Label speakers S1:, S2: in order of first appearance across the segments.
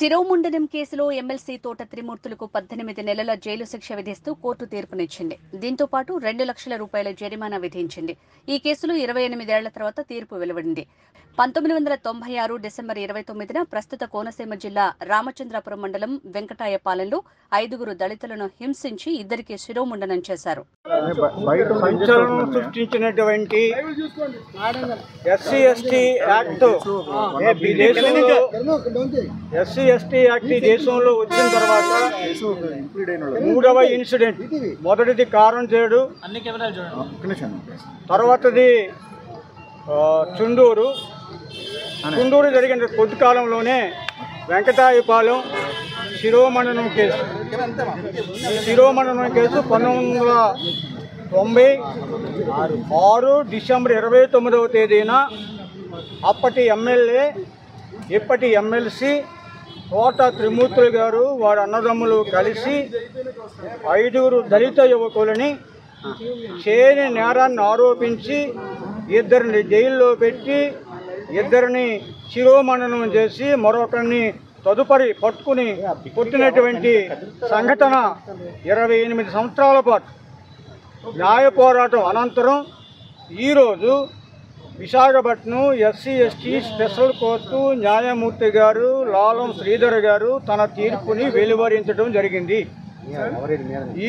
S1: శిరోముండనం కేసులో ఎమ్మెల్సీ తోట త్రిమూర్తులకు 18 నెలల జైలు శిక్ష విధిస్తూ కోర్టు తీర్పునిచ్చింది. దీంతో పాటు 2 లక్షల రూపాయల జరిమానా విధించింది. ఈ కేసులో 28 ఏళ్ల తర్వాత తీర్పు వెలువడింది. 1996 డిసెంబర్ 29న ప్రస్తుత కోనసీమ జిల్లా రామచంద్రాపురం మండలం వెంకటాయపాలెంలో 5 దళితులను హింసించి ఇద్దరికి శిరోముండనం చేశారు.
S2: సృష్టించినటువంటి ఎస్సీ ఎస్టీ యాక్ట్ దేశంలో వచ్చిన తర్వాత మూడవ ఇన్సిడెంట్. మొదటిది కారం చేడు, తర్వాతది చుండూరు జరిగిన కొద్ది కాలంలోనే వెంకటాయపాలెం శిరోమండనం కేసు. శిరోమండనం కేసు 1996 డిసెంబర్ 29వ తేదీన అప్పటి ఎమ్మెల్యే ఇప్పటి ఎమ్మెల్సీ తోట త్రిమూర్తులు గారు వారి అన్నదమ్ములు కలిసి 5 దళిత యువకులని చేయని నేరాన్ని ఆరోపించి ఇద్దరిని జైల్లో పెట్టి ఇద్దరిని శిరోమండనం చేసి మరొకరిని తదుపరి పట్టుకుని పుట్టినటువంటి సంఘటన 28 సంవత్సరాల పాటు న్యాయ పోరాటం అనంతరం ఈరోజు Visakhapatnam SC ST special court న్యాయమూర్తి గారు లాలం శ్రీధర్ గారు తన తీర్పుని వెలువరించడం జరిగింది.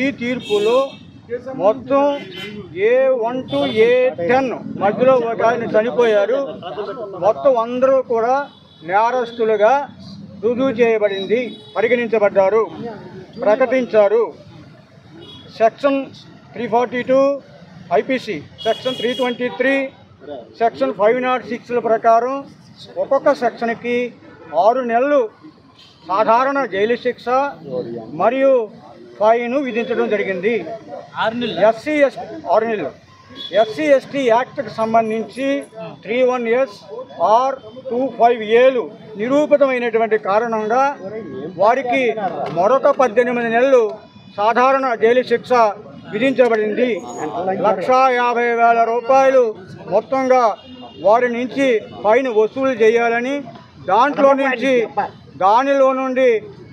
S2: ఈ తీర్పులో మొత్తం A1 to A10 మధ్యలో ఒక ఆయన చనిపోయారు. మొత్తం అందరూ కూడా నేరస్తులుగా రుజువు చేయబడింది, పరిగణించబడ్డారు, ప్రకటించారు. సెక్షన్ 342 ఐపీసీ, సెక్షన్ 323, సెక్షన్ 506ల ప్రకారం ఒక్కొక్క సెక్షన్కి 6 నెలలు సాధారణ జైలు శిక్ష మరియు ఫైన్ విధించడం జరిగింది. ఎస్సీ ఎస్టీ యాక్ట్కి సంబంధించి 31S or 25Aలు నిరూపితమైనటువంటి కారణంగా వారికి మరొక 18 నెలలు సాధారణ జైలు శిక్ష విధించబడింది. 1,50,000 రూపాయలు మొత్తంగా వారి నుంచి ఫైన్ వసూలు చేయాలని, దానిలో నుండి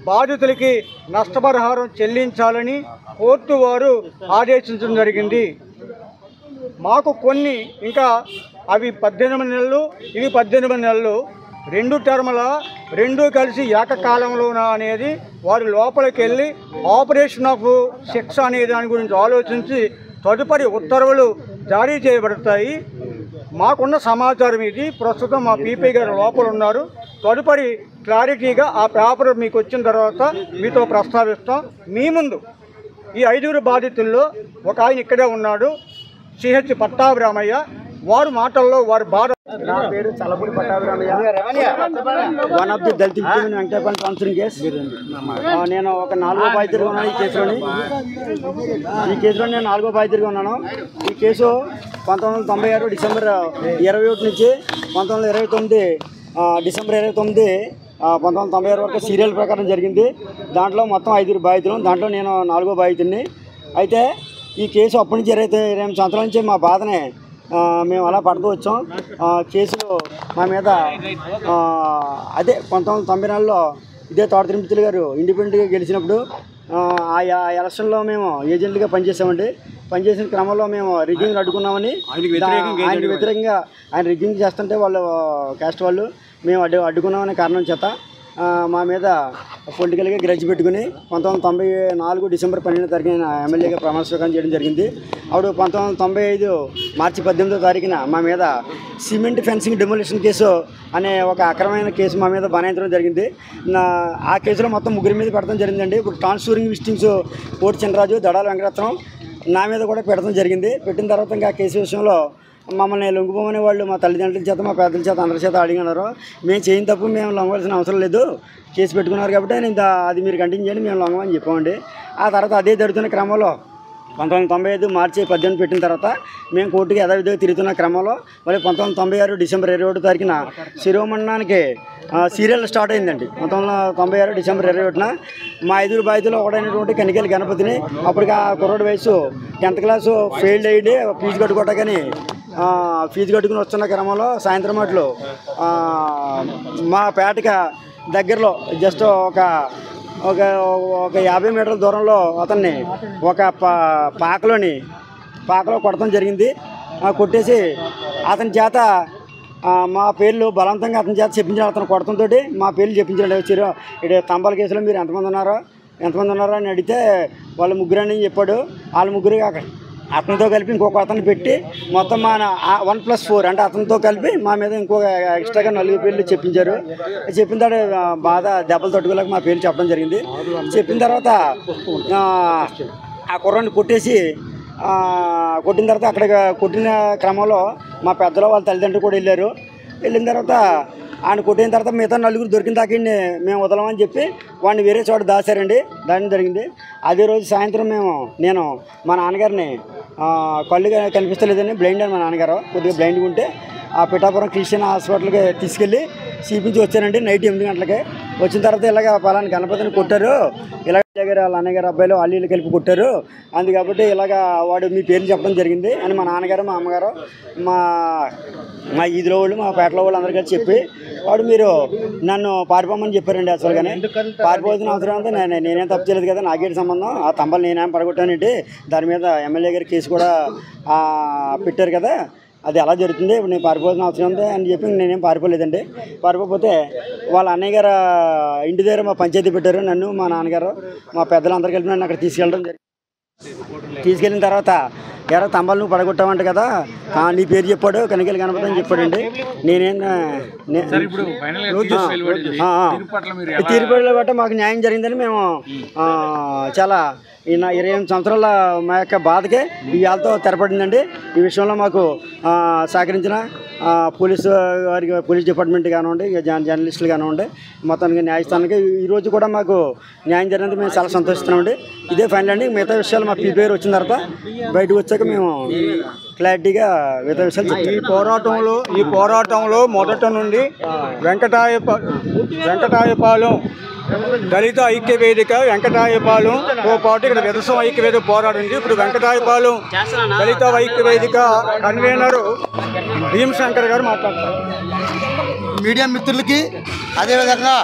S2: బాధితులకి నష్టపరిహారం చెల్లించాలని కోర్టు వారు ఆదేశించడం జరిగింది. మాకు కొన్ని ఇంకా అవి 18 నెలలు, ఇవి 18 నెలలు, 2 టర్ముల 2 కలిసి ఏకకాలంలోనా అనేది వారి లోపలికి వెళ్ళి ఆపరేషన్ ఆఫ్ శిక్ష అనే దాని గురించి ఆలోచించి తదుపరి ఉత్తర్వులు జారీ చేయబడతాయి. మాకున్న సమాచారం ఇది. ప్రస్తుతం మా పీపీ గారు లోపల ఉన్నారు. తదుపరి క్లారిటీగా ఆ పేపర్ మీకు వచ్చిన తర్వాత మీతో ప్రస్తావిస్తాం. మీ ముందు ఈ 5 బాధితుల్లో ఒక ఆయన ఇక్కడే ఉన్నాడు, సిహెచ్ పట్టాభిరామయ్య. వారి మాటల్లో వారి బాధ.
S3: నా పేరు Chalapudi Pattabhiramayya, one of the Dalit Venkatayapalem counselling case. నేను ఒక 4వ బాధితుడిగా ఉన్నాను ఈ కేసులో నేను 4వ బాధితుడిగా ఉన్నాను. ఈ కేసు 1996 డిసెంబర్ 21 నుంచి 1929 డిసెంబర్ 29 1996 వరకు సీరియల్ ప్రకారం జరిగింది. దాంట్లో మొత్తం 5 బాధితులు, దాంట్లో నేను 4వ బాధితుడిని. అయితే ఈ కేసు అప్పటి నుంచి 28 సంవత్సరాల నుంచి మా బాధనే మేము అలా పడుతూ వచ్చాం. కేసులో మా మీద అదే 1994లో ఇదే తోట త్రిమూర్తులు గారు ఇండిపెండెంట్గా గెలిచినప్పుడు ఆ ఎలక్షన్లో మేము ఏజెంట్గా పనిచేసామండి. పనిచేసిన క్రమంలో మేము రిగ్గింగ్ అడ్డుకున్నామని, ఆయనకి వ్యతిరేకంగా ఆయన రిగ్గింగ్ చేస్తుంటే వాళ్ళు క్యాస్ట్ వాళ్ళు మేము అడ్డుకున్నామనే కారణం చేత మా మీద పొలిటికల్గా గ్రడ్జ్ పెట్టుకుని 1994 డిసెంబర్ 12వ తారీఖున ఎమ్మెల్యేగా ప్రమాణ స్వీకారం చేయడం జరిగింది. అప్పుడు 1995 మార్చి 18వ తారీఖున మా మీద సిమెంట్ ఫెన్సింగ్ డెమోలిషన్ కేసు అనే ఒక అక్రమమైన కేసు మా మీద బనాయించడం జరిగింది. ఆ కేసులో మొత్తం 3 మీద పెట్టడం జరిగిందండి. ఇప్పుడు ట్రాన్స్ఫూరింగ్ విస్టింగ్స్ పోటీ చినరాజు, దడాల వెంకటరత్నం నా మీద కూడా పెట్టడం జరిగింది. పెట్టిన తర్వాత ఇంకా కేసు విషయంలో మమ్మల్ని లొంగిపోమనే వాళ్ళు మా తల్లిదండ్రుల చేత, మా పెద్దల చేత, అందరి చేత అడిగినారు. మేము చేయని తప్పు మేము లొంగవలసిన అవసరం లేదు, కేసు పెట్టుకున్నారు కాబట్టి అది మీరు కంటిన్యూ చేయండి, మేము లొంగమని చెప్పామండి. ఆ తర్వాత అదే జరుగుతున్న క్రమంలో 1995 మార్చి 18 పెట్టిన తర్వాత మేము కోర్టుకి యథావిధిగా తిరుగుతున్న క్రమంలో మళ్ళీ 1996 డిసెంబర్ 21 తారీఖున శిరోమండనానికి సీరియల్ స్టార్ట్ అయిందండి. 1996 డిసెంబర్ 21న మా 5 బాధితులు ఒకటైనటువంటి కనికేలి గణపతిని, అప్పటికి ఆ కుర్రోడి వయసు 10th క్లాసు ఫెయిల్డ్ అయ్యి ఫీజు కట్టుకోవటాకని ఫీజు కట్టుకుని వస్తున్న క్రమంలో సాయంత్రం మాటలు మా పేటక దగ్గరలో జస్ట్ ఒక ఒక ఒక 50 మీటర్ల దూరంలో అతన్ని ఒక పాకలో కొడతాం జరిగింది. కొట్టేసి అతని చేత మా పేర్లు బలవంతంగా అతని చేత చెప్పించాడు. అతను కొడతంతో మా పేర్లు చెప్పించాడు. ఇక్కడ తంబాల కేసులో మీరు ఎంతమంది ఉన్నారో అని అడిగితే వాళ్ళు ముగ్గురు అని చెప్పాడు. వాళ్ళ ముగ్గురు అతనితో కలిపి ఇంకొక అతను పెట్టి మొత్తం మన 1+4 అంటే అతనితో కలిపి మా మీద ఇంకొక ఎక్స్ట్రాగా 4 పేర్లు చెప్పించారు. చెప్పిన తర్వాత బాధ దెబ్బలు తట్టుకోలేక మా పేర్లు చెప్పడం జరిగింది. చెప్పిన తర్వాత ఆ కుర్రాన్ని కొట్టిన తర్వాత అక్కడ కొట్టిన క్రమంలో మా పెద్దలో వాళ్ళ తల్లిదండ్రులు కూడా వెళ్ళిన తర్వాత ఆయన కొట్టిన తర్వాత మిగతా 4 దొరికిన దాకా మేము వదలమని చెప్పి వాడిని వేరే చోట దాచారండి. దాని జరిగింది. అదే రోజు సాయంత్రం నేను మా నాన్నగారిని కళ్ళు కనిపిస్తలేదని బ్లైండ్ అని మా నాన్నగారు కొద్దిగా బ్లైండ్గా ఉంటే ఆ పిఠాపురం క్రిస్టియన్ హాస్పిటల్కి తీసుకెళ్ళి చూపించి వచ్చానండి. నైట్ 8 గంటలకి వచ్చిన తర్వాత ఇలాగ పలానా గణపతిని కొట్టారు, ఇలాగ వాళ్ళ అన్నగారు అబ్బాయిలు వాళ్ళు కలిపి కొట్టారు, అందు కాబట్టి ఇలాగ వాడు మీ పేర్లు చెప్పడం జరిగింది అని మా నాన్నగారు మా అమ్మగారు మా ఈదిలో వాళ్ళు మా పేటలో వాళ్ళు అందరూ కలిసి చెప్పి వాడు మీరు నన్ను పారిపోమని చెప్పారండి. అసలుగానే పారిపోతున్న అవసరం అంతా నేనేం తప్పు చేయలేదు కదా, నాకేంటి సంబంధం, ఆ తంబాలు నేనేం పడగొట్టానంటే దాని మీద ఎమ్మెల్యే గారి కేసు కూడా పెట్టారు కదా, అది ఎలా జరుగుతుంది, ఇప్పుడు నేను పారిపోతున్న అవసరం ఉంది అని చెప్పి నేనేం పారిపోలేదండి. పారిపోతే వాళ్ళ అన్నయ్య గారు ఇంటి దగ్గర మా పంచాయతీ పెట్టారు. నన్ను మా నాన్నగారు మా పెద్దలందరూ కలిపి నన్ను అక్కడ తీసుకెళ్ళడం జరిగింది. తీసుకెళ్ళిన తర్వాత ఎరా తంబాలు నువ్వు పడగొట్టావంట కదా, నీ పేరు చెప్పాడు కనకెళ్ళి గణపతి అని చెప్పాడండి. తీర్పులో బట్ట మాకు న్యాయం జరిగిందని మేము చాలా 28 సంవత్సరాల మా యొక్క బాధకే ఇవాళతో తెరపడిందండి. ఈ విషయంలో మాకు సహకరించిన పోలీస్ డిపార్ట్మెంట్ కానివ్వండి, జర్నలిస్టులు కానివ్వండి, మొత్తానికి న్యాయస్థానానికి ఈరోజు కూడా మాకు న్యాయం జరిగినందుకు మేము చాలా సంతోషిస్తున్నామండి. ఇదే ఫైనల్ అండి. మిగతా విషయాలు మా పీపీఆర్ వచ్చిన తర్వాత బయటకు వచ్చాక మేము క్లారిటీగా మిగతా విషయాలు చెప్తాం.
S2: ఈ పోరాటంలో మొదట నుండి వెంకటాయపాలెం దళిత ఐక్య వేదిక వెంకటాయపాలెంతో పాటు ఇక్కడ విదసం ఐక్య వేదిక పోరాడింది. ఇప్పుడు వెంకటాయపాలెం దళిత ఐక్య వేదిక కన్వీనర్ భీమశంకర్ గారు మాట్లాడతారు.
S4: మీడియా మిత్రులకి అదేవిధంగా